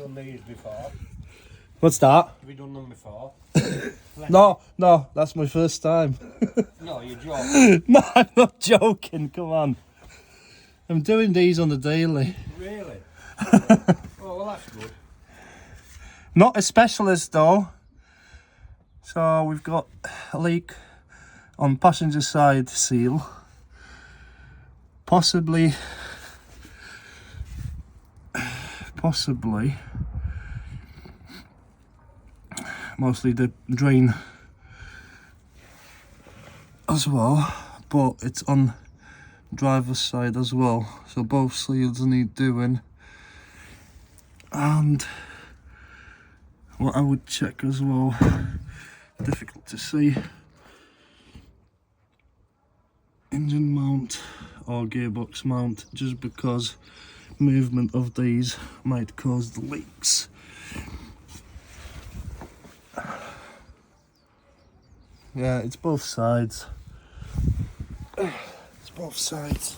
done these before? What's that? Have you done them before? No, that's my first time. No, you're joking. No, I'm not joking, come on. I'm doing these on the daily. Really? Oh, well, that's good. Not a specialist though. So we've got a leak on passenger side seal. Possibly mostly the drain as well, but it's on driver's side as well, so both seals need doing. And what I would check as well, difficult to see, engine mount or gearbox mount, just because movement of these might cause the leaks. Yeah, it's both sides. It's both sides.